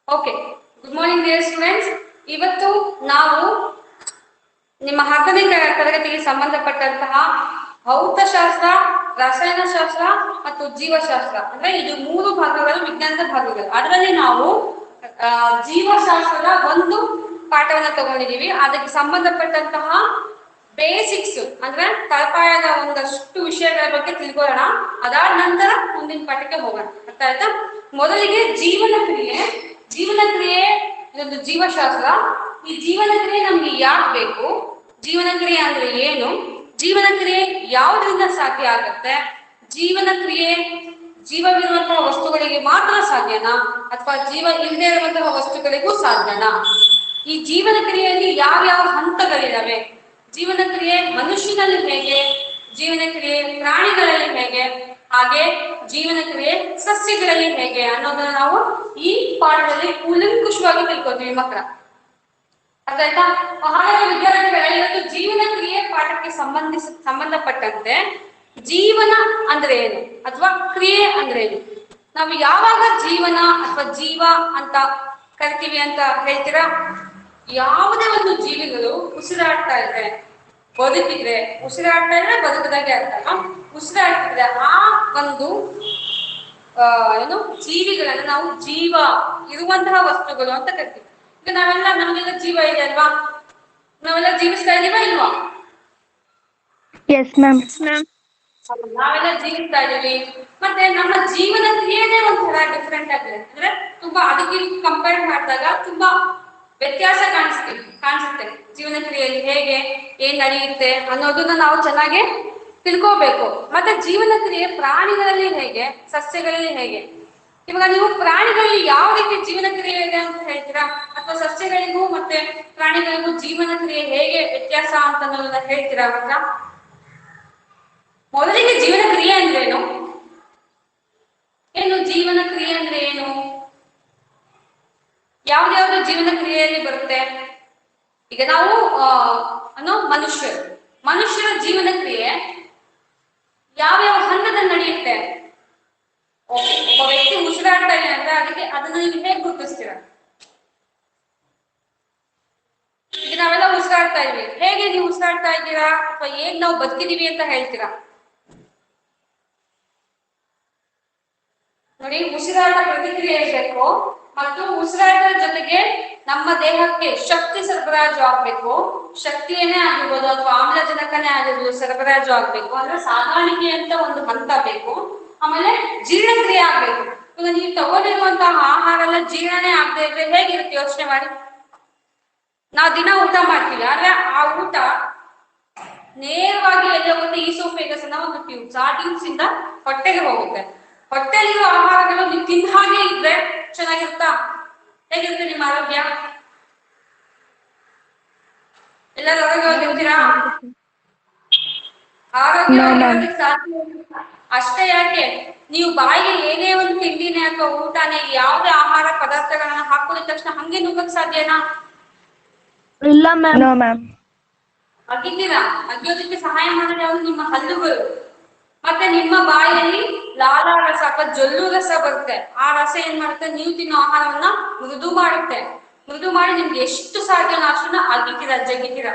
Okay, good morning dear students. ಇವತ್ತು ನಾವು ನಿಮ್ಮ 10ನೇ ತರಗತಿಗೆ ಸಂಬಂಧಪಟ್ಟಂತಹ ಭೌತಶಾಸ್ತ್ರ, ರಸಾಯನಶಾಸ್ತ್ರ ಮತ್ತು ಜೀವಶಾಸ್ತ್ರ ಅಂದ್ರೆ ಇದು 3 ಭಾಗಗಳು, ವಿಜ್ಞಾನದ ಭಾಗಗಳು. ಅದರಲ್ಲಿ ನಾವು ಜೀವಶಾಸ್ತ್ರದ ಒಂದು ಪಾಠವನ್ನ ತಗೊಂಡಿದ್ದೀವಿ. ಅದಕ್ಕೆ ಸಂಬಂಧಪಟ್ಟಂತಹ ಬೇಸಿಕ್ಸ್ ಅಂದ್ರೆ ತಳಪಾಯದ ಒಂದಷ್ಟು ವಿಷಯಗಳ ಬಗ್ಗೆ ತಿಳ್ಕೊಳ್ಳೋಣ. ಅದಾದ ನಂತರ ಮುಂದಿನ ಪಾಠಕ್ಕೆ ಹೋಗೋಣ. ಅರ್ಥ ಆಯ್ತಾ? ಮೊದಲಿಗೆ ಜೀವನ ಕ್ರಿಯೆ ಇದೊಂದು ಜೀವಶಾಸ್ತ್ರ. ಈ ಜೀವನ ಕ್ರಿಯೆ ನಮ್ಗೆ ಯಾಕೆ ಬೇಕು? ಜೀವನ ಕ್ರಿಯೆ ಅಂದ್ರೆ ಏನು? ಜೀವನ ಕ್ರಿಯೆ ಯಾವುದರಿಂದ ಸಾಧ್ಯ ಆಗುತ್ತೆ? ಜೀವನ ಕ್ರಿಯೆ ಜೀವವಿರುವಂತಹ ವಸ್ತುಗಳಿಗೆ ಮಾತ್ರ ಸಾಧ್ಯನಾ ಅಥವಾ ಜೀವ ಇಲ್ಲದೆ ಇರುವಂತಹ ವಸ್ತುಗಳಿಗೂ ಸಾಧ್ಯನಾ? ಈ ಜೀವನ ಕ್ರಿಯೆಯಲ್ಲಿ ಯಾವ ಹಂತಗಳಿದಾವೆ? ಜೀವನ ಕ್ರಿಯೆ ಮನುಷ್ಯನಲ್ಲಿ ಹೇಗೆ, ಜೀವನ ಕ್ರಿಯೆ ಪ್ರಾಣಿಗಳಲ್ಲಿ ಹೇಗೆ, ಹಾಗೆ ಜೀವನ ಕ್ರಿಯೆ ಸಸ್ಯಗಳಲ್ಲಿ ಹೇಗೆ ಅನ್ನೋದನ್ನ ನಾವು ಈ ಪಾಠದಲ್ಲಿ ಕೂಲಂಕುಷವಾಗಿ ತಿಳ್ಕೊತೀವಿ ಮಕ್ಕಳ. ಅದಾಯ್ತಾ? ಹಾಗಾಗಿ ವಿದ್ಯಾರ್ಥಿಗಳೇ, ಇವತ್ತು ಜೀವನ ಕ್ರಿಯೆ ಪಾಠಕ್ಕೆ ಸಂಬಂಧಪಟ್ಟಂತೆ ಜೀವನ ಅಂದ್ರೆ ಏನು ಅಥವಾ ಕ್ರಿಯೆ ಅಂದ್ರೆ ಏನು, ನಾವು ಯಾವಾಗ ಜೀವನ ಅಥವಾ ಜೀವ ಅಂತ ಕರಿತೀವಿ ಅಂತ ಹೇಳ್ತೀರಾ? ಯಾವುದೇ ಒಂದು ಜೀವಿಗಳು ಉಸಿರಾಡ್ತಾ ಇದ್ರೆ, ಬದುಕಿದ್ರೆ, ಉಸಿರಾಡ್ತಾ ಇದ್ರೆ ಬದುಕದಾಗೆ ಅರ್ಥ. ಉಸಿರಾಡ್ತಿದ್ರೆ ಆ ಒಂದು ಏನು ಜೀವಿಗಳನ್ನ ನಾವು ಜೀವ ಇರುವಂತಹ ವಸ್ತುಗಳು ಅಂತ ಕರಿತೀವಿ. ಈಗ ನಮಗೆಲ್ಲ ಜೀವ ಇದೆ ಅಲ್ವಾ? ನಾವೆಲ್ಲ ಜೀವಿಸ್ತಾ ಇದೀವಾ ಇಲ್ವಾ? ನಾವೆಲ್ಲ ಜೀವಿಸ್ತಾ ಇದೀವಿ. ಮತ್ತೆ ನಮ್ಮ ಜೀವನ ಕ್ರಿಯೆನೇ ಒಂಥರ ಡಿಫ್ರೆಂಟ್ ಆಗಿದೆ. ಅಂದ್ರೆ ತುಂಬಾ ಅದಕ್ಕೆ ಕಂಪೇರ್ ಮಾಡಿದಾಗ ತುಂಬಾ ವ್ಯತ್ಯಾಸ ಕಾಣಿಸುತ್ತೆ. ಜೀವನ ಕ್ರಿಯೆಯಲ್ಲಿ ಹೇಗೆ ಏನ್ ನಡೆಯುತ್ತೆ ಅನ್ನೋದನ್ನ ನಾವು ಚೆನ್ನಾಗಿ ತಿಳ್ಕೋಬೇಕು. ಮತ್ತೆ ಜೀವನ ಕ್ರಿಯೆ ಪ್ರಾಣಿಗಳಲ್ಲಿ ಹೇಗೆ, ಸಸ್ಯಗಳಲ್ಲಿ ಹೇಗೆ? ಇವಾಗ ನೀವು ಪ್ರಾಣಿಗಳಲ್ಲಿ ಯಾವ ರೀತಿ ಜೀವನ ಕ್ರಿಯೆ ಇದೆ ಅಂತ ಹೇಳ್ತೀರಾ, ಅಥವಾ ಸಸ್ಯಗಳಿಗೂ ಮತ್ತೆ ಪ್ರಾಣಿಗಳಿಗೂ ಜೀವನ ಕ್ರಿಯೆ ಹೇಗೆ ವ್ಯತ್ಯಾಸ ಅಂತ ಅನ್ನೋದನ್ನ ಹೇಳ್ತೀರಾ ಮತ್ತ? ಮೊದಲಿಗೆ ಜೀವನ ಕ್ರಿಯೆ ಅಂದ್ರೆ ಏನು ಜೀವನ ಕ್ರಿಯೆ ಅಂದ್ರೆ ಏನು? ಯಾವ್ದಾವ್ದು ಜೀವನ ಕ್ರಿಯೆಯಲ್ಲಿ ಬರುತ್ತೆ? ಈಗ ನಾವು ಮನುಷ್ಯರ ಜೀವನ ಕ್ರಿಯೆ ಯಾವ ಹಂತದಲ್ಲಿ ನಡೆಯುತ್ತೆ? ಒಬ್ಬ ವ್ಯಕ್ತಿ ಉಸಿರಾಡ್ತಾ ಇದೆ ಅಂದ್ರೆ ಅದನ್ನ ನೀವು ಹೇಗೆ ಗುರುತಿಸ್ತೀರ? ಈಗ ನಾವೆಲ್ಲ ಉಸಿರಾಡ್ತಾ ಇದೀವಿ, ಹೇಗೆ ನೀವು ಉಸಿರಾಡ್ತಾ ಇದ್ದೀರಾ ಅಥವಾ ಹೇಗ್ ನಾವು ಬದುಕಿದೀವಿ ಅಂತ ಹೇಳ್ತೀರಾ? ನೋಡಿ, ಉಸಿರಾಟ ಪ್ರತಿಕ್ರಿಯೆ ಇರಬೇಕು ಮತ್ತು ಉಸಿರಾಟದ ಜೊತೆಗೆ ನಮ್ಮ ದೇಹಕ್ಕೆ ಶಕ್ತಿ ಸರಬರಾಜು ಆಗ್ಬೇಕು. ಶಕ್ತಿಯನ್ನೇ ಆಗಿರ್ಬೋದು ಅಥವಾ ಆಮ್ಲಜನಕನೇ ಆಗಿರ್ಬೋದು ಸರಬರಾಜು ಆಗ್ಬೇಕು. ಅಂದ್ರೆ ಸಾಗಾಣಿಕೆ ಅಂತ ಒಂದು ಹಂತ ಬೇಕು. ಆಮೇಲೆ ಜೀರ್ಣಕ್ರಿಯೆ ಆಗ್ಬೇಕು. ಈಗ ನೀವು ತಗೊಂಡಿರುವಂತಹ ಆಹಾರ ಎಲ್ಲ ಜೀರ್ಣನೇ ಆಗದೆ ಇದ್ರೆ ಹೇಗಿರುತ್ತೆ ಯೋಚನೆ ಮಾಡಿ. ನಾವು ದಿನ ಊಟ ಮಾಡ್ತೀವಿ, ಆದ್ರೆ ಆ ಊಟ ನೇರವಾಗಿ ಎಲ್ಲ ಹೋಗುತ್ತೆ ಈಸೋಫೇಗಸ್ ಅನ್ನೋ ಒಂದು ಟ್ಯೂಬ್ಸ್, ಆ ಟ್ಯೂಬ್ಸ್ ಇಂದ ಹೊಟ್ಟೆಗೆ ಹೋಗುತ್ತೆ. ಹೊಟ್ಟೆಲಿರೋ ಆಹಾರಗಳು ನೀವು ತಿಂದ ಹಾಗೆ ಇದ್ರೆ ಚೆನ್ನಾಗಿರುತ್ತಾ? ಹೇಗಿರುತ್ತೆ ನಿಮ್ಮ ಆರೋಗ್ಯ? ಎಲ್ಲರೂ ಆರೋಗ್ಯವಾಗಿರ್ತೀರಾ? ಆರೋಗ್ಯವಾಗಿರೋದಕ್ಕೆ ಸಾಧ್ಯ. ಅಷ್ಟೇ ಯಾಕೆ, ನೀವು ಬಾಯಿಗೆ ಏನೇ ಒಂದು ತಿಂಡಿನೇ ಅಥವಾ ಊಟನೇ ಯಾವುದೇ ಆಹಾರ ಪದಾರ್ಥಗಳನ್ನ ಹಾಕೊಂಡಿದ ತಕ್ಷಣ ಹಂಗೆ ನುಗ್ಗಕ್ ಸಾಧ್ಯನಾ? ಇಲ್ಲ ಮ್ಯಾಮ್. ಅಗಿತೀರಾ? ಅಗಿಯೋದಕ್ಕೆ ಸಹಾಯ ಮಾಡೋದು ಯಾವುದು? ನಿಮ್ಮ ಹಲ್ಲುಗಳು. ಮತ್ತೆ ನಿಮ್ಮ ಬಾಯಲ್ಲಿ ಲಾಲ ರಸ ಅಥವಾ ಜೊಲ್ಲು ರಸ ಬರುತ್ತೆ. ಆ ರಸ ಏನ್ ಮಾಡುತ್ತೆ? ನೀವು ತಿನ್ನೋ ಆಹಾರವನ್ನ ಮೃದು ಮಾಡುತ್ತೆ. ಮೃದು ಮಾಡಿ ನಿಮ್ಗೆ ಎಷ್ಟು ಸಾಧ್ಯನೋ ಅಷ್ಟನ್ನ ಜಗಿತೀರ.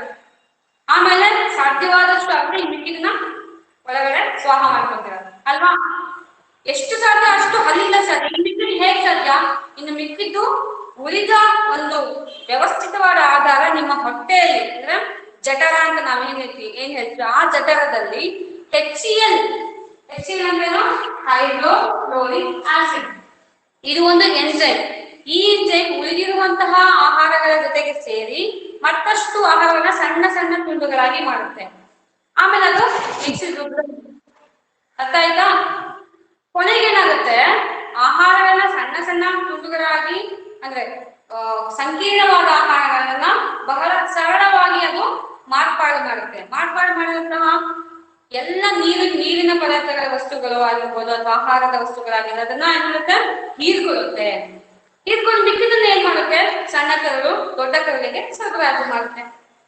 ಆಮೇಲೆ ಸಾಧ್ಯವಾದಷ್ಟು ಅಂದ್ರೆ ಮಿಕ್ಕಿದನ್ನ ಒಳಗಡೆ ಸ್ವಾಹ ಮಾಡ್ಕೊತೀರ ಅಲ್ವಾ? ಎಷ್ಟು ಸಾಧ್ಯ ಅಷ್ಟು ಹಲ್ಲಿಂದ ಸಾಧ್ಯ. ಮಿಕ್ಕಿದ್ದು ಹೇಗ್ ಸಾಧ್ಯ? ಇನ್ನು ಮಿಕ್ಕಿದ್ದು ಉಳಿದ ಒಂದು ವ್ಯವಸ್ಥಿತವಾದ ಆಧಾರ ನಿಮ್ಮ ಹೊಟ್ಟೆಯಲ್ಲಿ ಅಂದ್ರೆ ಜಠರ ಅಂತ ನಾವೇನ್ ಹೇಳ್ತೀವಿ ಆ ಜಠರದಲ್ಲಿ HCl ಅಂದ್ರೇನು? Hydrochloric acid. ಇದು ಒಂದು ಎಂಜೈಮ್. ಈ ಎಂಜೈಮ್ ಉಳಿದಿರುವಂತಹ ಆಹಾರಗಳ ಜೊತೆಗೆ ಸೇರಿ ಮತ್ತಷ್ಟು ಆಹಾರವನ್ನ ಸಣ್ಣ ಸಣ್ಣ ತುಂಡುಗಳಾಗಿ ಮಾಡುತ್ತೆ. ಆಮೇಲೆ ಅದು ಅರ್ಥ ಆಯ್ತಾ? ಕೊನೆಗೇನಾಗುತ್ತೆ? ಆಹಾರಗಳನ್ನ ಸಣ್ಣ ಸಣ್ಣ ತುಂಡುಗಳಾಗಿ ಅಂದ್ರೆ ಸಂಕೀರ್ಣವಾದ ಆಹಾರಗಳನ್ನ ಬಹಳ ಸರಳವಾಗಿ ಅದು ಮಾರ್ಪಾಡು ಮಾಡಿದಂತಹ ಎಲ್ಲ ನೀರಿನ ಪದಾರ್ಥಗಳ ವಸ್ತುಗಳು ಆಗಿರ್ಬೋದು ಅಥವಾ ಆಹಾರದ ವಸ್ತುಗಳಾಗಿರ್ಬೋದು ಅದನ್ನ ಏನ್ ಮಾಡುತ್ತೆ? ಹೀರ್ಕೊಂಡು ಮಿಕ್ಕಿದನ್ನ ಏನ್ ಮಾಡುತ್ತೆ? ಸಣ್ಣ ಕರಳು ದೊಡ್ಡ ಕರಳಿಗೆ ಸರಬರಾಜು ಮಾಡುತ್ತೆ.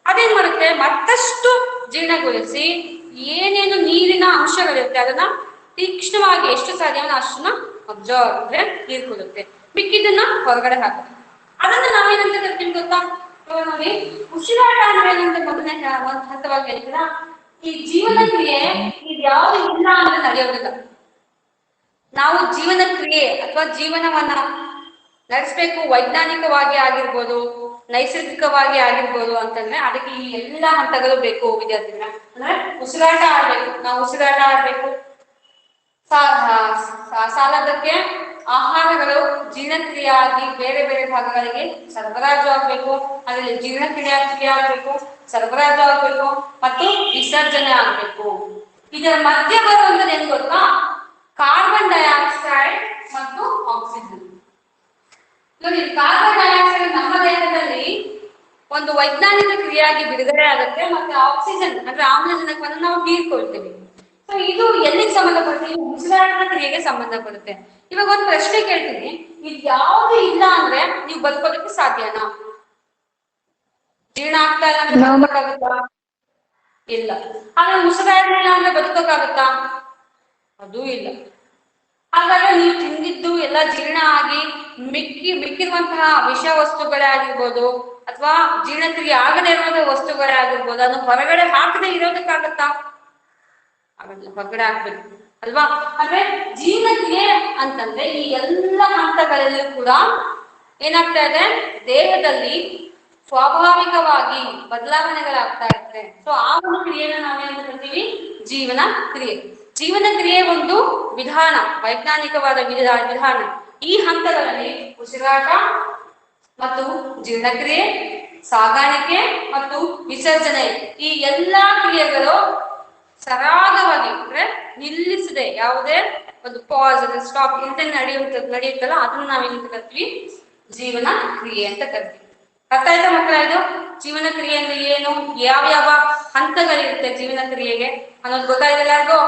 ಅದೇನ್ ಮಾಡುತ್ತೆ? ಮತ್ತಷ್ಟು ಜೀರ್ಣಗೊಳಿಸಿ ಏನೇನು ನೀರಿನ ಅಂಶಗಳಿರುತ್ತೆ ಅದನ್ನ ತೀಕ್ಷ್ಣವಾಗಿ ಎಷ್ಟು ಸಾಧ್ಯವೋ ಅಷ್ಟನ್ನ ಅಬ್ಸರ್ವ್ ಅಂದ್ರೆ ಹೀರ್ಕೊಳ್ಳುತ್ತೆ. ಮಿಕ್ಕಿದ್ದನ್ನ ಹೊರಗಡೆ ಹಾಕ್ತೀವಿ. ಅದನ್ನ ನಾವೇನಂತ ಕರಿತೀವಿ ಗೊತ್ತಾ? ಇವಾಗ ನೋಡಿ, ಉಸಿರಾಟ ಅಂದ್ರೆ ಏನಂತ ಮೊದಲನೇ ಒಂದು ಹಂತವಾಗಿ ಹೇಳ್ತೀರಾ, ಈ ಜೀವನ ಕ್ರಿಯೆ ಇದ್ಯಾವುದು ಇಲ್ಲ ಅಂದ್ರೆ ನಡೆಯೋದಿಲ್ಲ. ನಾವು ಜೀವನ ಕ್ರಿಯೆ ಅಥವಾ ಜೀವನವನ್ನ ನಡೆಸಬೇಕು, ವೈಜ್ಞಾನಿಕವಾಗಿ ಆಗಿರ್ಬೋದು, ನೈಸರ್ಗಿಕವಾಗಿ ಆಗಿರ್ಬೋದು ಅಂತಂದ್ರೆ ಅದಕ್ಕೆ ಈ ಎಲ್ಲ ಹಂತಗಳು ಬೇಕು ವಿದ್ಯಾರ್ಥಿಗಳ. ಅಂದ್ರೆ ಉಸಿರಾಟ ಆಡ್ಬೇಕು, ನಾವು ಉಸಿರಾಟ ಆಡ್ಬೇಕು, ಸಾಲದಕ್ಕೆ ಆಹಾರಗಳು ಜೀರ್ಣಕ್ರಿಯೆ ಆಗಿ ಬೇರೆ ಬೇರೆ ಭಾಗಗಳಿಗೆ ಸರಬರಾಜು ಆಗ್ಬೇಕು, ಅದರಲ್ಲಿ ಜೀರ್ಣಕ್ರಿಯೆ ಆಗ್ಬೇಕು, ಸರಬರಾಜು ಆಗ್ಬೇಕು ಮತ್ತು ವಿಸರ್ಜನೆ ಆಗ್ಬೇಕು. ಇದರ ಮಧ್ಯೆ ಬರುವಂತದ್ದು ಏನ್ ಗೊತ್ತಾ? ಕಾರ್ಬನ್ ಡೈಆಕ್ಸೈಡ್ ಮತ್ತು ಆಕ್ಸಿಜನ್. ನೋಡಿ, ಕಾರ್ಬನ್ ಡೈಆಕ್ಸೈಡ್ ನಮ್ಮ ದೇಹದಲ್ಲಿ ಒಂದು ವೈಜ್ಞಾನಿಕ ಕ್ರಿಯೆಯಾಗಿ ಬಿಡುಗಡೆ ಆಗುತ್ತೆ, ಮತ್ತೆ ಆಕ್ಸಿಜನ್ ಅಂದ್ರೆ ಆಮ್ಲಜನಕವನ್ನು ನಾವು ಹೀರ್ಕೊಳ್ತೀವಿ. ಸೊ ಇದು ಎಲ್ಲಿಗೆ ಸಂಬಂಧಪಡುತ್ತೆ? ಉಸಿರಾಟದ ಕ್ರಿಯೆಗೆ ಸಂಬಂಧಪಡುತ್ತೆ. ಇವಾಗ ಒಂದು ಪ್ರಶ್ನೆ ಕೇಳ್ತೀನಿ, ಇದು ಯಾವುದು ಇಲ್ಲ ಅಂದ್ರೆ ನೀವು ಬದುಕೋದಕ್ಕೆ ಸಾಧ್ಯನಾ? ಜೀರ್ಣ ಆಗ್ತಾ ಇಲ್ಲ ಅಂದ್ರೆ ಬದುಕೋಕ್ಕಾಗುತ್ತಾ? ಇಲ್ಲ. ಆದ್ರೆ ಉಸಿರಾಟ ಇಲ್ಲ ಅಂದ್ರೆ ಬದುಕೋಕ್ಕಾಗುತ್ತಾ? ಅದೂ ಇಲ್ಲ. ಹಾಗಾದ್ರೆ ನೀವು ತಿಂದಿದ್ದು ಎಲ್ಲ ಜೀರ್ಣ ಆಗಿ ಮಿಕ್ಕಿರುವಂತಹ ವಿಷ ವಸ್ತುಗಳೇ ಆಗಿರ್ಬೋದು ಅಥವಾ ಜೀರ್ಣಕ್ರಿಯೆ ಆಗದೆ ಇರುವಂತಹ ವಸ್ತುಗಳೇ ಆಗಿರ್ಬೋದು, ಅದನ್ನು ಹೊರಗಡೆ ಹಾಕದೆ ಇರೋದಕ್ಕಾಗತ್ತಾ? ಆಗಲ್ಲ, ಹೊರಗಡೆ ಹಾಕ್ಬೇಕು ಅಲ್ವಾ? ಅಂದ್ರೆ ಜೀರ್ಣಕ್ರಿಯೆ ಅಂತಂದ್ರೆ ಈ ಎಲ್ಲ ಹಂತಗಳಲ್ಲೂ ಕೂಡ ಏನಾಗ್ತಾ ಇದೆ, ದೇಹದಲ್ಲಿ ಸ್ವಾಭಾವಿಕವಾಗಿ ಬದಲಾವಣೆಗಳಾಗ್ತಾ ಇರುತ್ತೆ. ಸೊ ಆ ಒಂದು ಕ್ರಿಯೆನ ನಾವೇನು ಕರಿತೀವಿ? ಜೀವನ ಕ್ರಿಯೆ. ಜೀವನ ಕ್ರಿಯೆ ಒಂದು ವಿಧಾನ, ವೈಜ್ಞಾನಿಕವಾದ ವಿಧಾನ. ಈ ಹಂತಗಳಲ್ಲಿ ಉಸಿರಾಟ ಮತ್ತು ಜೀರ್ಣಕ್ರಿಯೆ, ಸಾಗಾಣಿಕೆ ಮತ್ತು ವಿಸರ್ಜನೆ, ಈ ಎಲ್ಲಾ ಕ್ರಿಯೆಗಳು ಸರಾಗವಾಗಿ ಅಂದ್ರೆ ನಿಲ್ಲಿಸದೆ, ಯಾವುದೇ ಒಂದು ಪಾಸ್ ಸ್ಟಾಪ್ ಇಂತ ನಡೆಯುತ್ತಲ್ಲ, ಅದನ್ನ ನಾವೇನಂತ ಕರಿತೀವಿ? ಜೀವನ ಕ್ರಿಯೆ ಅಂತ ಕರಿತೀವಿ. ಅರ್ಥ ಆಯ್ತಾ ಮಕ್ಕಳ? ಇದು ಜೀವನ ಕ್ರಿಯೆ ಅಂದ್ರೆ ಏನು, ಯಾವ ಯಾವ ಹಂತಗಳಿರುತ್ತೆ ಜೀವನ ಕ್ರಿಯೆಗೆ ಅನ್ನೋದು ಗೊತ್ತಾಗಿದೆ ಎಲ್ಲರಿಗೂ?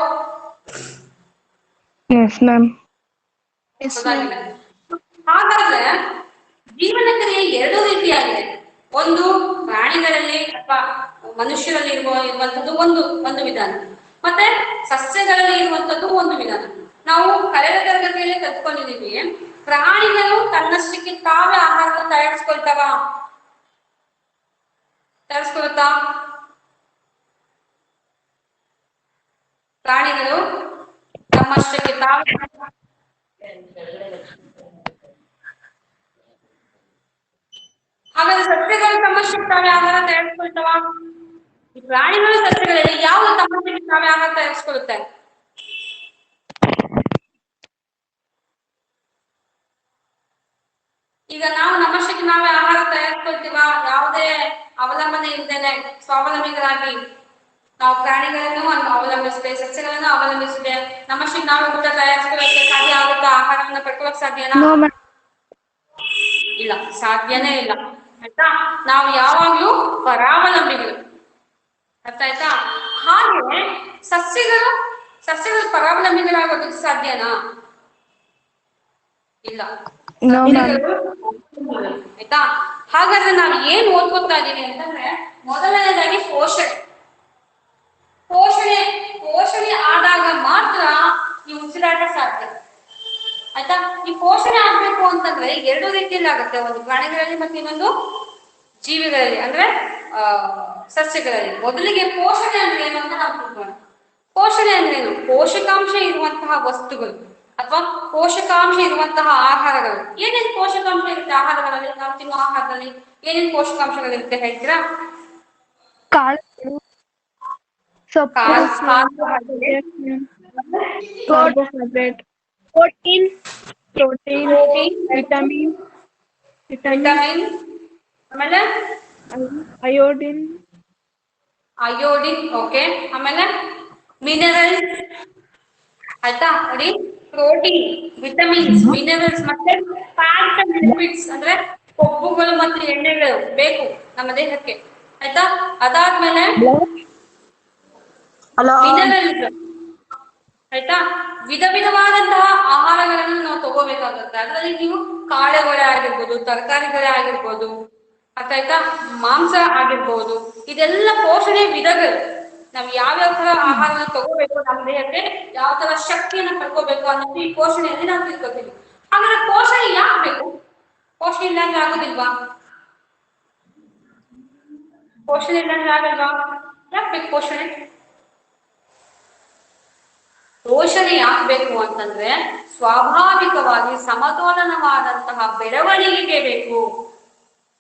ಹಾಗಾದ್ರೆ ಜೀವನ ಕ್ರಿಯೆ ಎರಡು ರೀತಿಯಾಗಿದೆ. ಒಂದು ಪ್ರಾಣಿಗಳಲ್ಲಿ ಅಥವಾ ಮನುಷ್ಯರಲ್ಲಿ ಇರುವಂತದ್ದು ಒಂದು ವಿಧಾನ, ಮತ್ತೆ ಸಸ್ಯಗಳಲ್ಲಿ ಇರುವಂತದ್ದು ಒಂದು ವಿಧಾನ. ನಾವು ಕಳೆದ ತರಗತಿಯಲ್ಲಿ ಕಲ್ತ್ಕೊಂಡಿದೀವಿ, ಪ್ರಾಣಿಗಳು ತನ್ನಷ್ಟಕ್ಕೆ ತಾವೇ ಆಹಾರವನ್ನು ತಯಾರಿಸ್ಕೊಳ್ತಾ? ಪ್ರಾಣಿಗಳು ತಮ್ಮಷ್ಟಕ್ಕೆ ತಾವೇ ಹಾಗಾದ್ರೆ ಸಸ್ಯಗಳು ತಮ್ಮಷ್ಟಕ್ಕೆ ತಾವೇ ಆಹಾರ ತಯಾರಿಸ್ಕೊಳ್ತಾವ? ಈ ಪ್ರಾಣಿಗಳು ಸಸ್ಯಗಳಲ್ಲಿ ಯಾವುದು ತಮ್ಮಷ್ಟಕ್ಕೆ ತಾವೇ ಆಹಾರ ತಯಾರಿಸ್ಕೊಳ್ಳುತ್ತೆ? ಈಗ ನಾವು ನಮ್ಮಷ್ಟಕ್ಕೆ ನಾವೇ ಆಹಾರ ತಯಾರಿಸ್ಕೊಳ್ತೀವ, ಯಾವುದೇ ಅವಲಂಬನೆ ಇಲ್ದೇನೆ ಸ್ವಾವಲಂಬಿಗಳಾಗಿ ನಾವು ಪ್ರಾಣಿಗಳನ್ನು ಅವಲಂಬಿಸಿದೆ, ಸಸ್ಯಗಳನ್ನು ಅವಲಂಬಿಸಿದೆ, ನಮ್ಮಷ್ಟಕ್ಕೆ ನಾವು ಊಟ ತಯಾರಿಸ್ಕೊಳ್ಳೋಕೆ ಸಾಧ್ಯ ಆಗುತ್ತಾ? ಆಹಾರವನ್ನು ಪಡ್ಕೊಳ್ಳೋಕೆ ಸಾಧ್ಯನಾ? ಇಲ್ಲ, ಸಾಧ್ಯನೇ ಇಲ್ಲ. ಆಯ್ತಾ? ನಾವು ಯಾವಾಗ್ಲೂ ಪರಾವಲಂಬಿಗಳು. ಅರ್ಥ ಆಯ್ತಾ? ಹಾಗೆ ಸಸ್ಯಗಳು ಪರಾವಲಂಬಿಗಳಾಗೋದಕ್ಕೆ ಸಾಧ್ಯನಾ? ಇಲ್ಲ. ಆಯ್ತಾ? ಹಾಗಾದ್ರೆ ನಾವು ಏನ್ ಓದ್ಕೊತಾ ಇದೀವಿ ಅಂತಂದ್ರೆ, ಮೊದಲನೇದಾಗಿ ಪೋಷಣೆ ಆದಾಗ ಮಾತ್ರ ಈ ಉಸಿರಾಟ ಸಾಧ್ಯ. ಆಯ್ತಾ? ಈ ಪೋಷಣೆ ಆಗ್ಬೇಕು ಅಂತಂದ್ರೆ ಎರಡು ರೀತಿಯಲ್ಲಿ ಆಗುತ್ತೆ, ಒಂದು ಪ್ರಾಣಿಗಳಲ್ಲಿ ಮತ್ತೆ ಇನ್ನೊಂದು ಜೀವಿಗಳಲ್ಲಿ ಅಂದ್ರೆ ಸಸ್ಯಗಳಲ್ಲಿ. ಮೊದಲಿಗೆ ಪೋಷಣೆ ಅಂದ್ರೆ ಏನು ಅಂತ ನಾವು ತಿಳ್ಕೊಳ್ಳೋಣ. ಪೋಷಣೆ ಅಂದ್ರೆ ಏನು? ಪೋಷಕಾಂಶ ಇರುವಂತಹ ವಸ್ತುಗಳು ಅಥವಾ ಪೋಷಕಾಂಶ ಇರುವಂತಹ ಆಹಾರಗಳು. ಏನೇನು ಪೋಷಕಾಂಶ ಇರುತ್ತೆ ಆಹಾರಗಳಲ್ಲಿ? ನಾವು ತಿನ್ನುವ ಆಹಾರದಲ್ಲಿ ಏನೇನು ಪೋಷಕಾಂಶಗಳಿರುತ್ತೆ ಹೇಳ್ತೀರಾ? ಕಾರ್ಬೋಹೈಡ್ರೇಟ್, ಪ್ರೋಟೀನ್, ವಿಟಮಿನ್, ಆಮೇಲೆ ಅಯೋಡಿನ್, ಓಕೆ. ಆಮೇಲೆ ಮಿನರಲ್ಸ್, ಆಯ್ತಾ? ನೋಡಿ, ಪ್ರೋಟೀನ್, ವಿಟಮಿನ್ಸ್, ಮಿನರಲ್ಸ್ ಮತ್ತೆ ಫ್ಯಾಟ್ಸ್ ಅಂಡ್ ಲಿಪಿಡ್ಸ್ ಅಂದ್ರೆ ಕೊಬ್ಬುಗಳು ಮತ್ತು ಎಣ್ಣೆಗಳು ಬೇಕು ನಮ್ಮ ದೇಹಕ್ಕೆ. ಆಯ್ತಾ? ಅದಾದ್ಮೇಲೆ ಮಿನರಲ್ಸ್, ಆಯ್ತಾ? ವಿಧವಾದಂತಹ ಆಹಾರಗಳನ್ನು ನಾವು ತಗೋಬೇಕಾಗುತ್ತೆ. ಅದರಲ್ಲಿ ನೀವು ಕಾಳುಗಳೇ ಆಗಿರ್ಬೋದು, ತರಕಾರಿಗಳೇ ಆಗಿರ್ಬೋದು, ಆಯ್ತಾ, ಮಾಂಸ ಆಗಿರ್ಬೋದು, ಇದೆಲ್ಲ ಪೋಷಣೆ ವಿಧಗಳು. ನಾವು ಯಾವ್ಯಾವ ತರ ಆಹಾರನ ತಗೋಬೇಕು, ನಮ್ಮ ದೇಹಕ್ಕೆ ಯಾವ ತರ ಶಕ್ತಿಯನ್ನ ಪಡ್ಕೋಬೇಕು ಅನ್ನೋದು ಈ ಪೋಷಣೆಯಲ್ಲಿ ನಾವು ತಿಳ್ಕೊತೀವಿ. ಹಾಗಾದ್ರೆ ಪೋಷಣೆ ಯಾಕೆ ಬೇಕು? ಪೋಷಣೆ ಇಲ್ಲಾಂದ್ರೆ ಆಗೋದಿಲ್ವಾ? ಪೋಷಣೆ ಇಲ್ಲಾಂದ್ರೆ ಆಗಲ್ವಾ? ಯಾಕೆ ಬೇಕು ಪೋಷಣೆ? ಪೋಷಣೆ ಯಾಕೆ ಬೇಕು ಅಂತಂದ್ರೆ ಸ್ವಾಭಾವಿಕವಾಗಿ ಸಮತೋಲನವಾದಂತಹ ಬೆಳವಣಿಗೆಗೆ ಬೇಕು.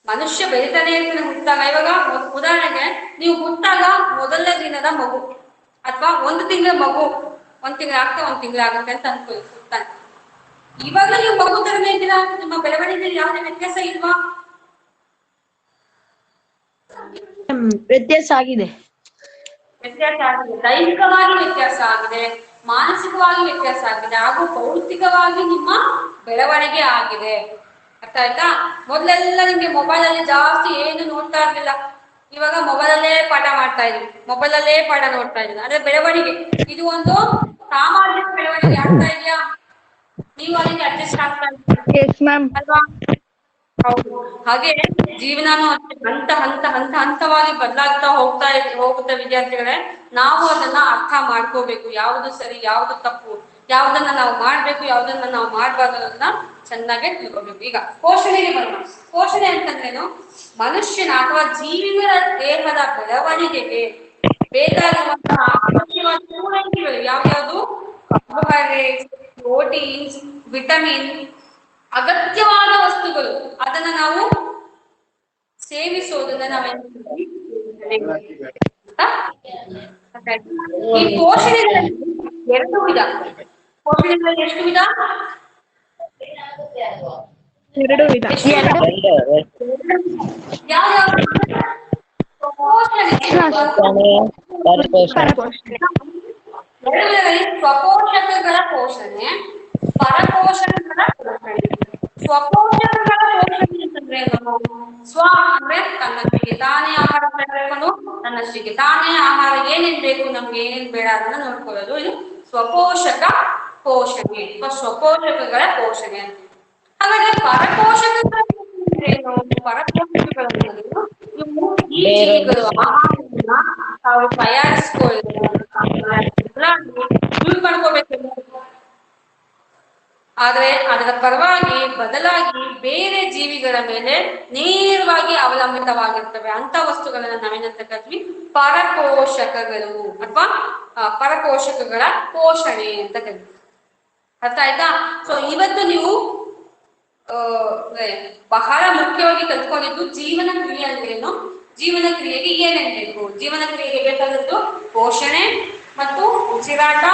ಮನುಷ್ಯ ಬೆಳಿತಾನೆ ಇರ್ತಾನೆ ಹುಟ್ಟಾಗ. ಇವಾಗ ಉದಾಹರಣೆಗೆ ನೀವು ಹುಟ್ಟಾಗ ಮೊದಲನೇ ದಿನದ ಮಗು ಅಥವಾ ಒಂದು ತಿಂಗಳ ಮಗು, 1 ತಿಂಗಳು ಆಗ್ತಾ 1 ತಿಂಗಳಾಗುತ್ತೆ ಅಂತ ಅನ್ಕೊಳ್ಳಿ, ಹುಟ್ಟಾನೆ. ಇವಾಗ ನೀವು ಮಗು ತರನೇ ಇದ್ದೀರಾ, ನಿಮ್ಮ ಬೆಳವಣಿಗೆಯಲ್ಲಿ ಯಾವುದೇ ವ್ಯತ್ಯಾಸ ಇಲ್ವಾ? ವ್ಯತ್ಯಾಸ ಆಗಿದೆ. ವ್ಯತ್ಯಾಸ ಆಗಿದೆ. ದೈಹಿಕವಾಗಿ ವ್ಯತ್ಯಾಸ ಆಗಿದೆ, ಮಾನಸಿಕವಾಗಿ ವ್ಯತ್ಯಾಸ ಆಗಿದೆ, ಹಾಗೂ ಭೌತಿಕವಾಗಿ ನಿಮ್ಮ ಬೆಳವಣಿಗೆ ಆಗಿದೆ. ಅರ್ಥ ಆಯ್ತಾ? ಮೊದಲೆಲ್ಲ ನಿಮ್ಗೆ ಮೊಬೈಲ್ ಅಲ್ಲಿ ಜಾಸ್ತಿ ಏನು ನೋಡ್ತಾ ಇರ್ಲಿಲ್ಲ. ಇವಾಗ ಮೊಬೈಲ್ ಅಲ್ಲೇ ಪಾಠ ಮಾಡ್ತಾ ಇದ್ವಿ, ಮೊಬೈಲ್ ಅಲ್ಲೇ ಪಾಠ ನೋಡ್ತಾ ಇದ್ವಿ. ಅದೇ ಬೆಳವಣಿಗೆ, ಇದು ಒಂದು ಸಾಮಾಜಿಕ ಬೆಳವಣಿಗೆ ಆಗ್ತಾ ಇದೆಯಾ? ನೀವು ಅದಕ್ಕೆ ಅಡ್ಜಸ್ಟ್ ಆಗ್ತಾ ಇದ್ದೀರಾ ಅಲ್ವಾ? ಹೌದು. ಹಾಗೆ ಜೀವನನೂ ಹಂತವಾಗಿ ಬದಲಾಗ್ತಾ ಹೋಗುತ್ತೆ ವಿದ್ಯಾರ್ಥಿಗಳೇ. ನಾವು ಅದನ್ನ ಅರ್ಥ ಮಾಡ್ಕೋಬೇಕು, ಯಾವುದು ಸರಿ ಯಾವುದು ತಪ್ಪು, ಯಾವ್ದನ್ನ ನಾವು ಮಾಡ್ಬೇಕು, ಯಾವ್ದನ್ನ ನಾವು ಮಾಡ್ಬಾರ್ದು ಅನ್ನೋದನ್ನ ಚೆನ್ನಾಗಿ ತಿಳ್ಕೊಬೇಕು. ಈಗ ಪೋಷಣೆಗೆ ಬರೋಣ. ಪೋಷಣೆ ಅಂತಂದ್ರೇನು? ಮನುಷ್ಯನ ಅಥವಾ ಜೀವಿಗಳ ದೇಹದ ಬೆಳವಣಿಗೆಗೆ ಬೇಕಾಗಿರುವಂತಹ ಅಗತ್ಯವಾದ ಪೂರೈಕೆಗಳು ಯಾವ್ಯಾವುದು? ಕಾರ್ಬೋಹೈಡ್ರೇಟ್ಸ್, ಪ್ರೋಟೀನ್ಸ್, ವಿಟಮಿನ್, ಅಗತ್ಯವಾದ ವಸ್ತುಗಳು. ಅದನ್ನ ನಾವು ಸೇವಿಸೋದನ್ನ ನಾವೇನು ಈ ಪೋಷಣೆಗಳಲ್ಲಿ 2 ವಿಧ. ಪೋಷಣೆಗಳಲ್ಲಿ ಎಷ್ಟು ವಿಧ? 2 ವಿಧ. ಯಾವ ಸ್ವಪೋಷಕಗಳ ಪೋಷಣೆ, ಪರಪೋಷಕಗಳ ಪೋಷಣೆ. ಸ್ವಪೋಷಕಗಳ ಪೋಷಣೆ ಅಂತಂದ್ರೆ ಸ್ವ ಅಂದ್ರೆ ತನ್ನಷ್ಟಿಗೆ ತಾನೇ ಆಹಾರ ತಗೊಂಡು ತನ್ನಷ್ಟಿಗೆ ತಾನೇ ಆಹಾರ ಏನೇನ್ ಬೇಕು, ನಮ್ಗೆ ಏನೇನ್ ಬೇಡ ಅದನ್ನ ನೋಡ್ಕೊಳ್ಳೋದು, ಇದು ಸ್ವಪೋಷಕ ಪೋಷಣೆ ಅಥವಾ ಸ್ವಪೋಷಕಗಳ ಪೋಷಣೆ ಅಂತ. ಹಾಗಾದ್ರೆ ಪರಪೋಷಕಗಳ ಏನು? ಪರಪೋಷಕಗಳು ಈ ಜೀವಿಗಳು ಆಹಾರವನ್ನ ತಾವು ಮಾಡ್ಕೋಬೇಕು. ಆದ್ರೆ ಅದರ ಪರವಾಗಿ ಬದಲಾಗಿ ಬೇರೆ ಜೀವಿಗಳ ಮೇಲೆ ನೇರವಾಗಿ ಅವಲಂಬಿತವಾಗಿರ್ತವೆ ಅಂತ ವಸ್ತುಗಳನ್ನ ನಾವೇನಂತ ಕರಿತೀವಿ? ಪರಪೋಷಕಗಳು ಅಥವಾ ಪರಪೋಷಕಗಳ ಪೋಷಣೆ ಅಂತ ಕರಿತೀವಿ. ಅರ್ಥ ಆಯ್ತಾ? ಸೊ ಇವತ್ತು ನೀವು ಬಹಳ ಮುಖ್ಯವಾಗಿ ಕಲ್ತ್ಕೊಂಡಿದ್ದು ಜೀವನ ಕ್ರಿಯೆ ಅಂದ್ರೇನು, ಜೀವನ ಕ್ರಿಯೆಗೆ ಏನೇನ್ ಬೇಕು. ಜೀವನ ಕ್ರಿಯೆಗೆ ಬೇಕಾದದ್ದು ಪೋಷಣೆ ಮತ್ತು ಉಸಿರಾಟ,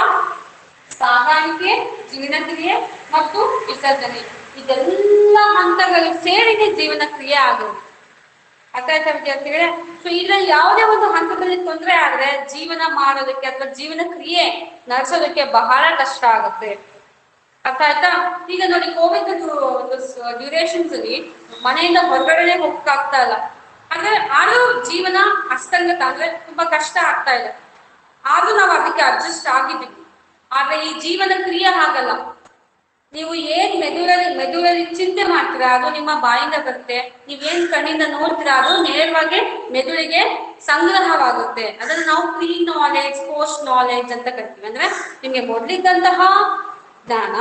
ಸಾಗಾಣಿಕೆ, ಜೀವನ ಕ್ರಿಯೆ ಮತ್ತು ವಿಸರ್ಜನೆ. ಇದೆಲ್ಲ ಹಂತಗಳು ಸೇರಿನೇ ಜೀವನ ಕ್ರಿಯೆ ಆಗೋದು. ಅರ್ಥ ಆಯ್ತಾ ವಿದ್ಯಾರ್ಥಿಗಳೇ? ಸೊ ಇದ್ರಲ್ಲಿ ಯಾವುದೇ ಒಂದು ಹಂತದಲ್ಲಿ ತೊಂದರೆ ಆದ್ರೆ ಜೀವನ ಮಾಡೋದಕ್ಕೆ ಅಥವಾ ಜೀವನ ಕ್ರಿಯೆ ನಡೆಸೋದಕ್ಕೆ ಬಹಳ ಕಷ್ಟ ಆಗುತ್ತೆ. ಅರ್ಥ ಆಯ್ತಾ? ಈಗ ನೋಡಿ, ಕೋವಿಡ್ ಡ್ಯೂರೇಷನ್ಸ್ ಅಲ್ಲಿ ಮನೆಯಿಂದ ಹೊರಗಡೆ ಹೋಗಕ್ಕಾಗ್ತಾ ಇಲ್ಲ. ಅಂದ್ರೆ ಆದ್ರೂ ಜೀವನ ಅಸ್ತಂಗತ ಅಂದ್ರೆ ತುಂಬಾ ಕಷ್ಟ ಆಗ್ತಾ ಇದೆ. ಆದ್ರೂ ನಾವು ಅದಕ್ಕೆ ಅಡ್ಜಸ್ಟ್ ಆಗಿದ್ವಿ. ಆದ್ರೆ ಈ ಜೀವನ ಕ್ರಿಯೆ ಹಾಗಲ್ಲ. ನೀವು ಏನ್ ಮೆದುಳಲ್ಲಿ ಚಿಂತೆ ಮಾಡ್ತೀರಾ ಅದು ನಿಮ್ಮ ಬಾಯಿಂದ ಬರುತ್ತೆ. ನೀವೇನ್ ಕಣ್ಣಿಂದ ನೋಡ್ತೀರಾ ಅದು ನೇರವಾಗಿ ಮೆದುಳಿಗೆ ಸಂಗ್ರಹವಾಗುತ್ತೆ. ಅದನ್ನ ನಾವು ಪ್ರೀ ನಾಲೆಡ್ಜ್, ಪೋಸ್ಟ್ ನಾಲೆಡ್ಜ್ ಅಂತ ಕರಿತೀವಿ. ಅಂದ್ರೆ ನಿಮ್ಗೆ ಮೊದಲಿದ್ದಂತಹ ಜ್ಞಾನ,